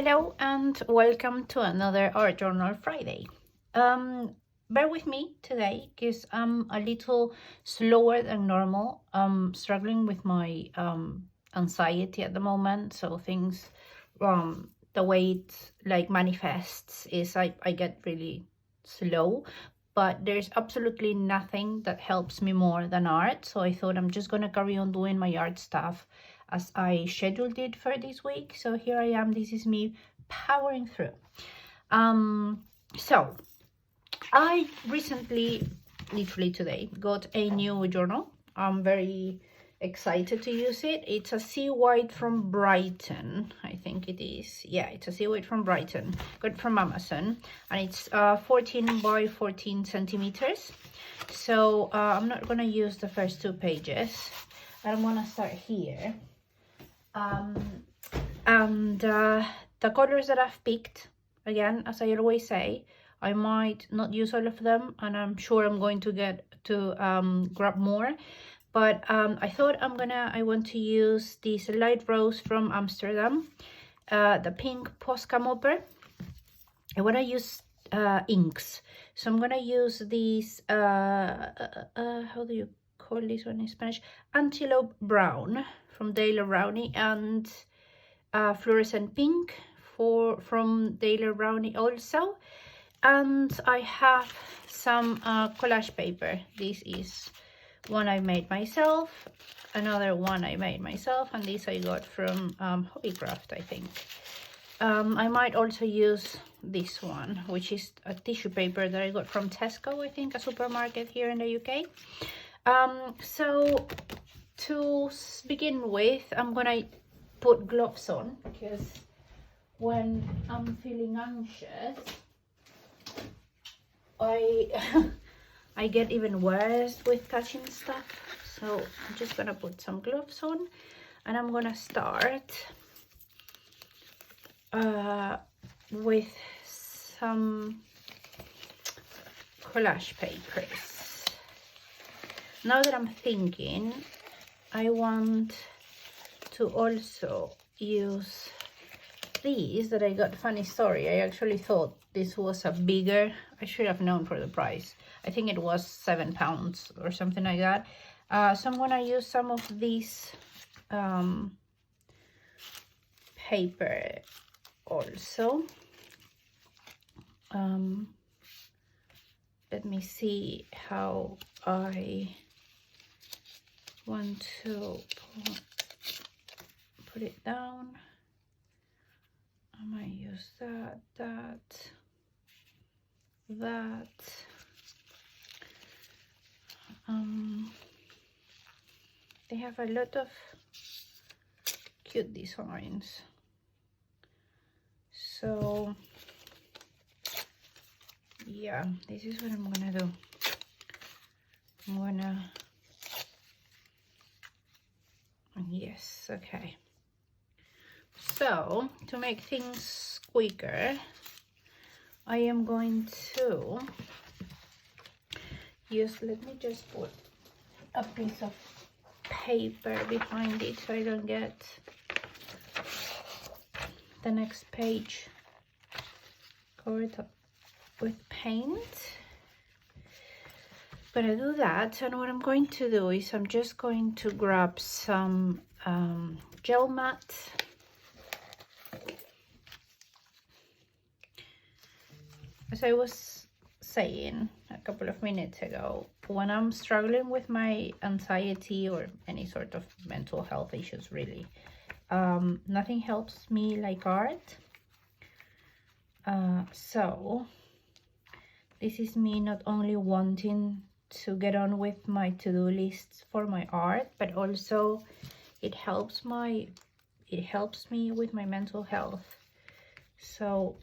Hello and welcome to another Art Journal Friday. Bear with me today because I'm a little slower than normal. I'm struggling with my anxiety at the moment, so things the way it like manifests is I get really slow, but there's absolutely nothing that helps me more than art, so I thought I'm just gonna carry on doing my art stuff as I scheduled it for this week. So here I am, this is me powering through. So I recently, literally today, got a new journal. I'm very excited to use it. It's a Sea White from Brighton, I think it is. Yeah, it's a Sea White from Brighton, got it from Amazon, and it's 14 by 14 centimeters. So I'm not gonna use the first two pages. I'm gonna start here. The colors that I've picked, again, as I always say, I might not use all of them, and I'm sure I'm going to get to grab more, but I thought I want to use this light rose from Amsterdam, the pink Posca Mopper. I want to use inks, so I'm gonna use these how do you call this one in Spanish? Antelope Brown from Daler Rowney, and Fluorescent Pink from Daler Rowney also. And I have some collage paper. This is one I made myself, another one I made myself, and this I got from Hobbycraft, I think. I might also use this one, which is a tissue paper that I got from Tesco, I think, a supermarket here in the UK. So to begin with, I'm gonna put gloves on, because when I'm feeling anxious, I get even worse with touching stuff. So I'm just gonna put some gloves on, and I'm gonna start with some collage papers. Now that I'm thinking, I want to also use these that I got. Funny story, I actually thought this was a bigger, I should have known for the price. I think it was £7 or something like that. So I'm gonna use some of these paper also. Let me see how I want to put it down. I might use that. They have a lot of cute designs. So yeah, this is what I'm gonna do. Yes, okay. So to make things quicker, I am going to use, let me just put a piece of paper behind it so I don't get the next page covered up with paint. But I do that, and what I'm going to do is I'm just going to grab some gel mat. As I was saying a couple of minutes ago, when I'm struggling with my anxiety or any sort of mental health issues, really, nothing helps me like art. So this is me not only wanting to get on with my to-do lists for my art, but also it helps me with my mental health. So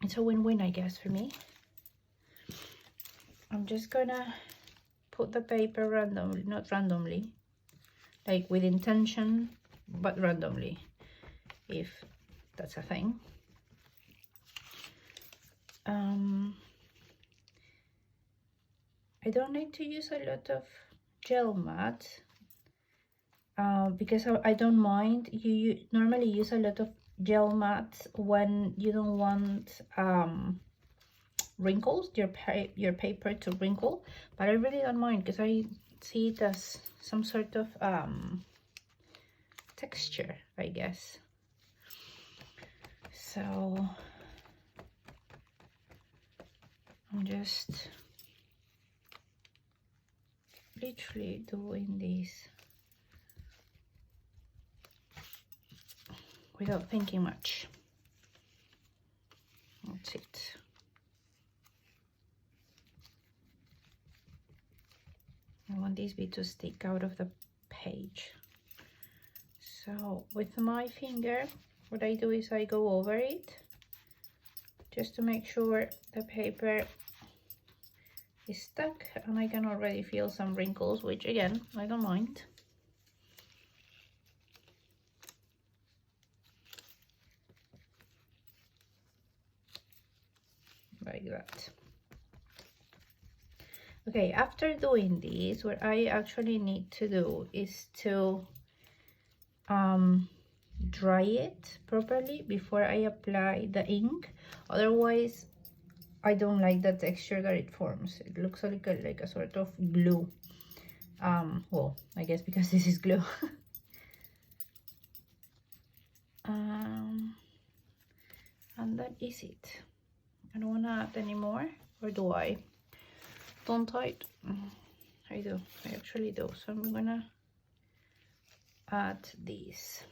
it's a win-win, I guess, for me. I'm just gonna put the paper randomly, not randomly, like with intention, but randomly, if that's a thing. I don't need to use a lot of gel mat because I don't mind. You normally use a lot of gel mats when you don't want wrinkles, your paper to wrinkle, but I really don't mind because I see it as some sort of texture, I guess. So I'm just literally doing this without thinking much. That's it. I want this bit to stick out of the page. So with my finger, what I do is I go over it just to make sure the paper is stuck, and I can already feel some wrinkles, which again, I don't mind. Like that. Okay, after doing this, what I actually need to do is to dry it properly before I apply the ink. Otherwise, I don't like the texture that it forms. It looks like a sort of glue. Well, I guess because this is glue. And that is it. I don't want to add any more, or do I? Don't I? I do. I actually do. So I'm gonna add this.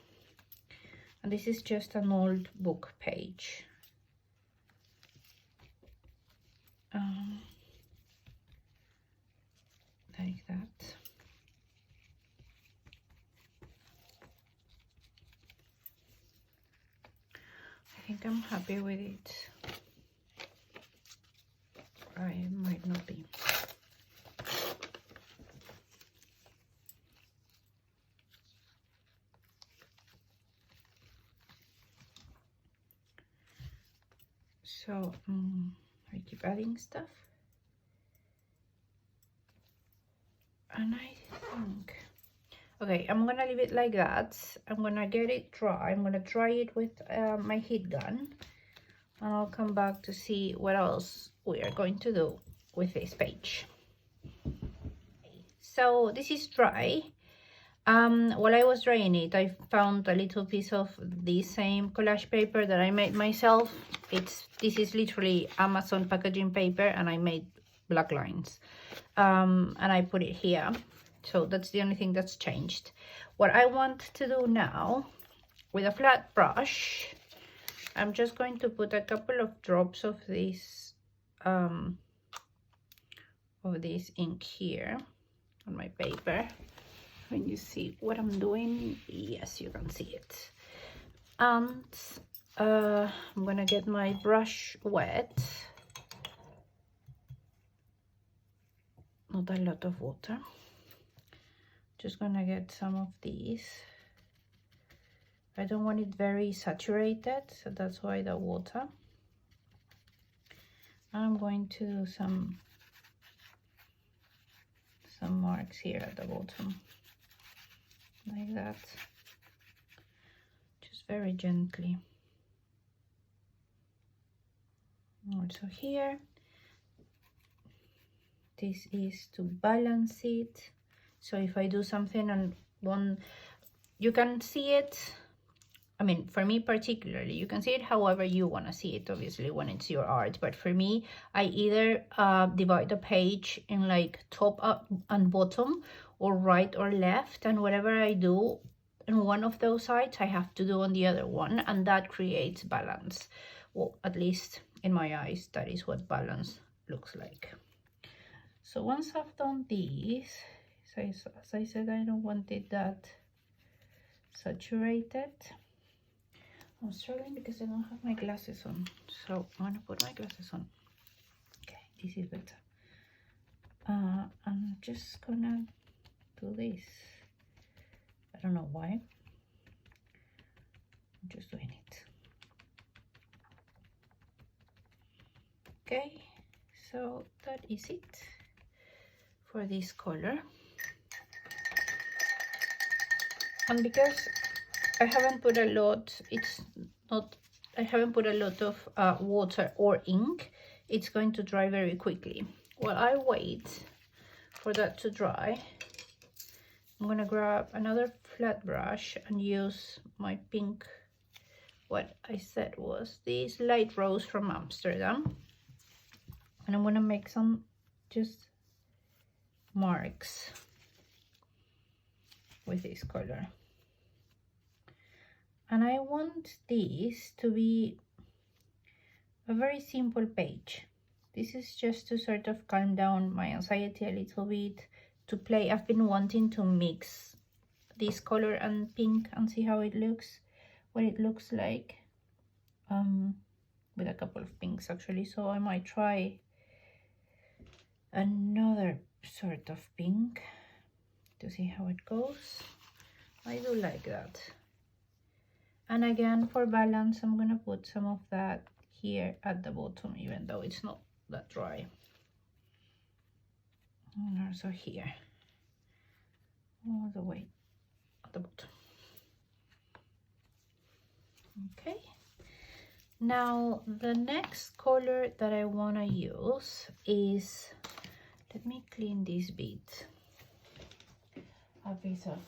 And this is just an old book page. Like that. I think I'm happy with it. I might not be. So I keep adding stuff, and I think, okay, I'm gonna leave it like that. I'm gonna get it dry. I'm gonna dry it with my heat gun, and I'll come back to see what else we are going to do with this page. So this is dry. While I was drying it, I found a little piece of the same collage paper that I made myself. This is literally Amazon packaging paper, and I made black lines, and I put it here. So that's the only thing that's changed. What I want to do now, with a flat brush, I'm just going to put a couple of drops of this ink here on my paper. When you see what I'm doing, yes, you can see it. And I'm gonna get my brush wet. Not a lot of water. Just gonna get some of these. I don't want it very saturated, so that's why the water. I'm going to do some marks here at the bottom, like that, just very gently. Also here, this is to balance it. So if I do something on one, you can see it, I mean, for me particularly, you can see it however you want to see it, obviously, when it's your art. But for me, I either divide the page in like top, up, and bottom, or right or left. And whatever I do on one of those sides, I have to do on the other one. And that creates balance. Well, at least in my eyes, that is what balance looks like. So once I've done this, as I said, I don't want it that saturated. I'm struggling because I don't have my glasses on, so I'm gonna put my glasses on. Okay, this is better. I'm just gonna do this. I don't know why. I'm just doing it. Okay, so that is it for this color. And because I haven't put a lot, it's I haven't put a lot of water or ink, it's going to dry very quickly. While I wait for that to dry, I'm gonna grab another flat brush and use my pink, what I said was this light rose from Amsterdam, and I'm gonna make some just marks with this color. And I want this to be a very simple page. This is just to sort of calm down my anxiety a little bit, to play. I've been wanting to mix this color and pink and see how it looks, what it looks like, with a couple of pinks actually. So I might try another sort of pink to see how it goes. I do like that. And again, for balance, I'm gonna put some of that here at the bottom, even though it's not that dry. And also here, all the way at the bottom. Okay. Now, the next color that I wanna use is, let me clean this bit. A piece of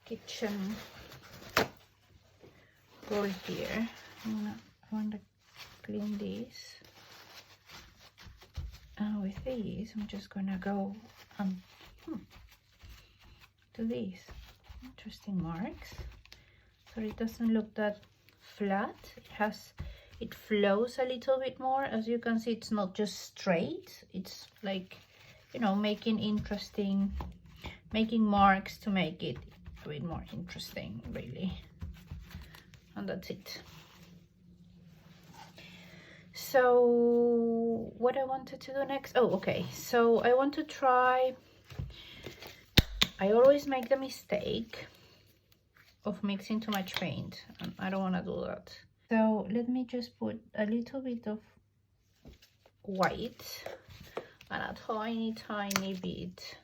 kitchen roll here. I want to clean this, and with these I'm just gonna go and do these interesting marks, so it doesn't look that flat. It flows a little bit more. As you can see, it's not just straight, it's like, you know, making marks to make it a bit more interesting, really. And that's it. So what I wanted to do next, oh okay, so I want to try, I always make the mistake of mixing too much paint, and I don't want to do that. So let me just put a little bit of white and a tiny bit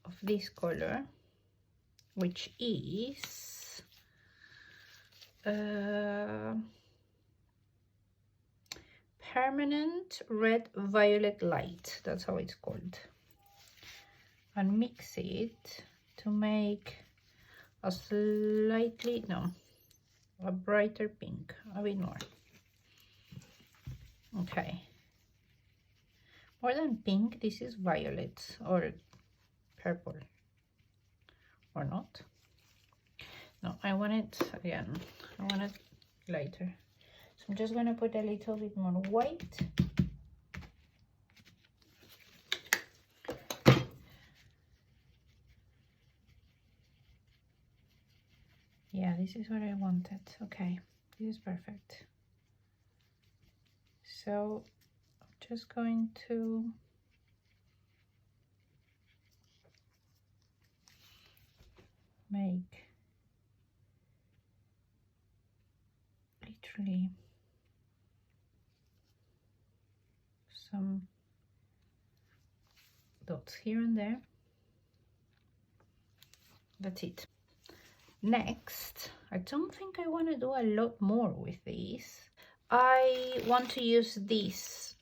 of this color, which is permanent red violet light, that's how it's called, and mix it to make a a brighter pink, a bit more. Okay, more than pink, this is violet or purple, or not. No, I want it again, I want it lighter. So I'm just gonna put a little bit more white. Yeah, this is what I wanted. Okay, this is perfect. So I'm just going to make literally some dots here and there. That's it. Next, I don't think I want to do a lot more with these. I want to use this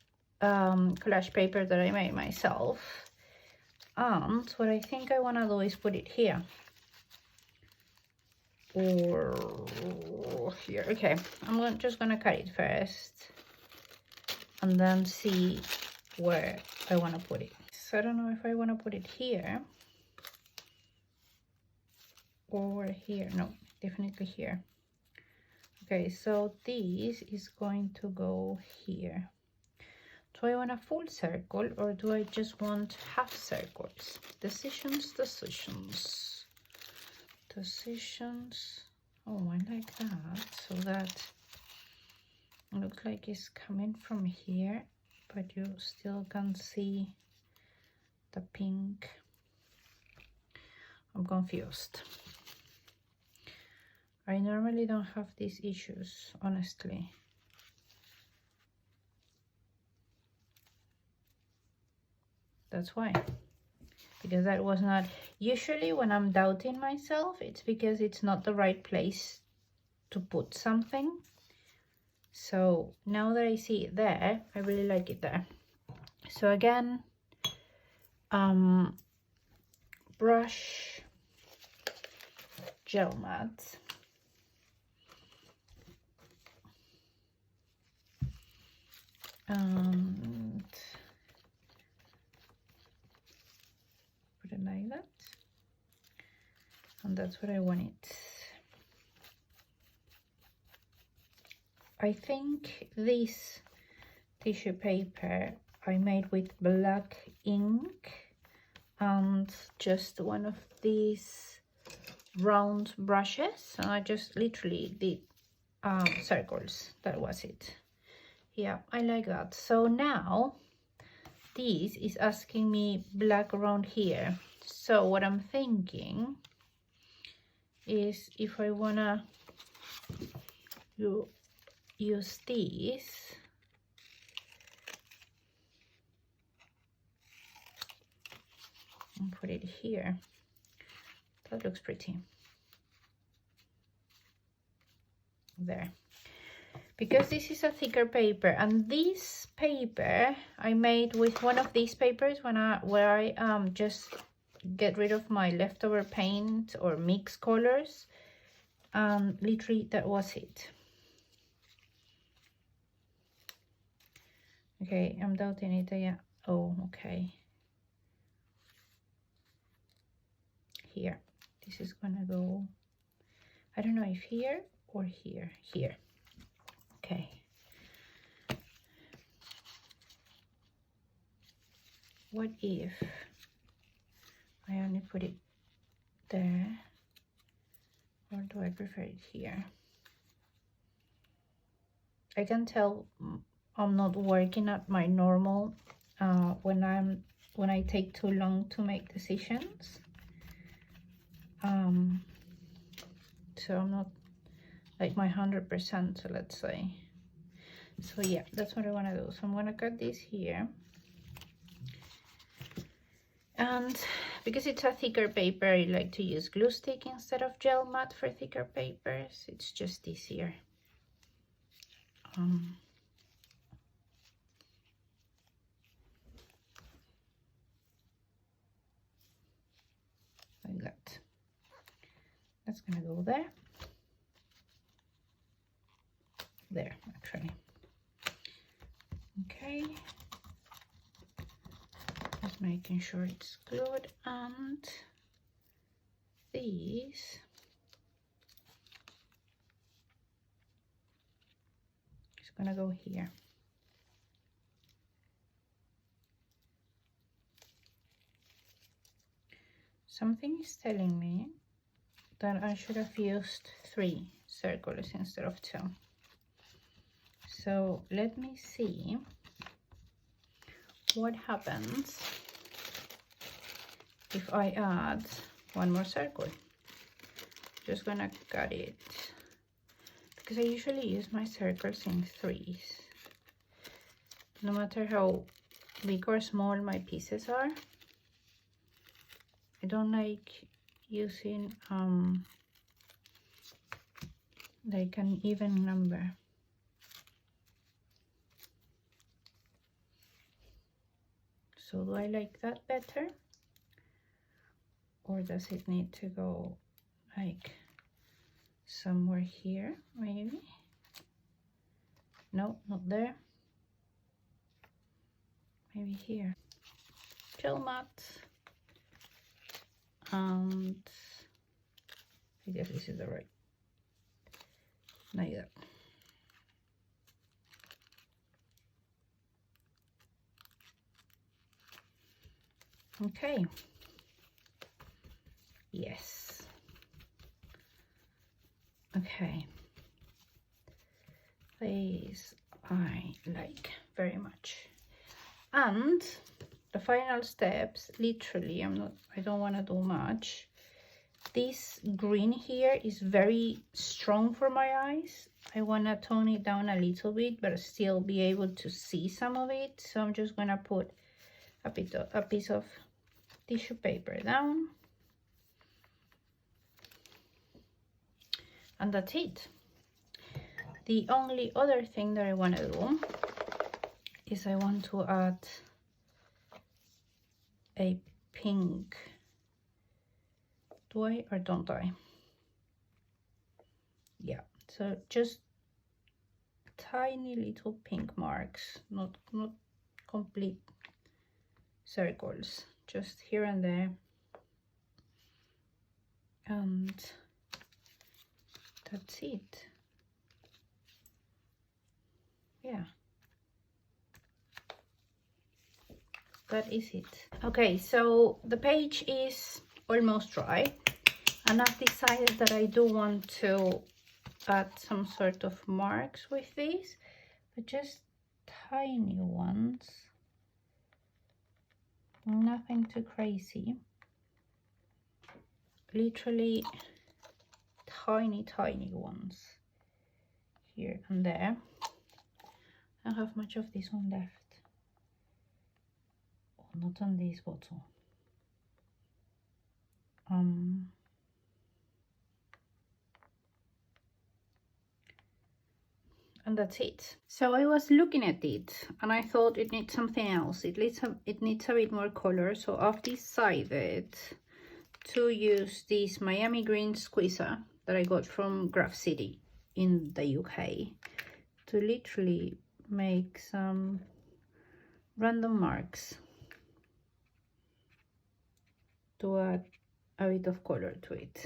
collage paper that I made myself, and what I think I want to do is put it here or here. Okay, I'm just gonna cut it first and then see where I want to put it. So I don't know if I want to put it here or here. No, definitely here. Okay, so this is going to go here. Do I want a full circle or do I just want half circles? Decisions. Oh, I like that, so that it looks like it's coming from here, but you still can see the pink. I'm confused. I normally don't have these issues, honestly. That's why. because that was not, usually when I'm doubting myself, it's because it's not the right place to put something. So now that I see it there, I really like it there. So again, brush, gel mat, and put it like that, and that's what I want it. I think this tissue paper I made with black ink and just one of these round brushes, and I just literally did circles. That was it. Yeah, I like that. So now this is asking me black around here. So what I'm thinking is, if I wanna use this, and put it here, that looks pretty. There. Because this is a thicker paper, and this paper I made with one of these papers where I just get rid of my leftover paint or mix colors, and literally that was it. Okay, I'm doubting it. Yeah. Oh, okay. Here, this is gonna go, I don't know if here or here. Okay. What if I only put it there, or do I prefer it here? I can tell I'm not working at my normal when I take too long to make decisions. So I'm not like my 100%, so let's say. So yeah, that's what I want to do. So I'm going to cut this here, and because it's a thicker paper, I like to use glue stick instead of gel mat for thicker papers. It's just easier. Like that. That's gonna go there. There, actually. Okay. Just making sure it's good, and these is gonna go here. Something is telling me that I should have used 3 circles instead of 2. So let me see what happens if I add 1 more circle. Just gonna cut it, because I usually use my circles in 3s. No matter how big or small my pieces are, I don't like using like an even number. So do I like that better, or does it need to go like somewhere here maybe? No, not there. Maybe here. Gel mat. And I guess this is the right, like that. Okay. Yes. Okay. These I like very much. And the final steps, literally, I don't want to do much. This green here is very strong for my eyes. I want to tone it down a little bit, but still be able to see some of it. So I'm just going to put a piece of tissue paper down, and that's it. The only other thing that I want to do is I want to add a pink. Do I or don't I? Yeah, so just tiny little pink marks, not complete circles, just here and there, and that's it. Yeah, that is it. Okay, so the page is almost dry, and I've decided that I do want to add some sort of marks with these, but just tiny ones, nothing too crazy, literally tiny ones here and there. I don't have much of this one left. Oh, not on this bottle. And that's it. So I was looking at it and I thought it needs something else. It needs a bit more color, so I've decided to use this Miami green squeezer that I got from Graph City in the UK to literally make some random marks to add a bit of color to it.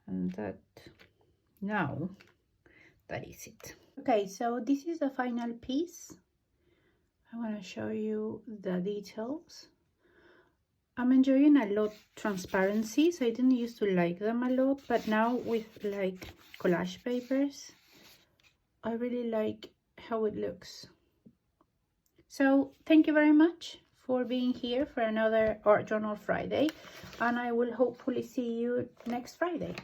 And that is it. Okay, so this is the final piece. I want to show you the details. I'm enjoying a lot transparencies. I didn't used to like them a lot, but now with like collage papers, I really like how it looks. So thank you very much for being here for another Art Journal Friday, and I will hopefully see you next Friday.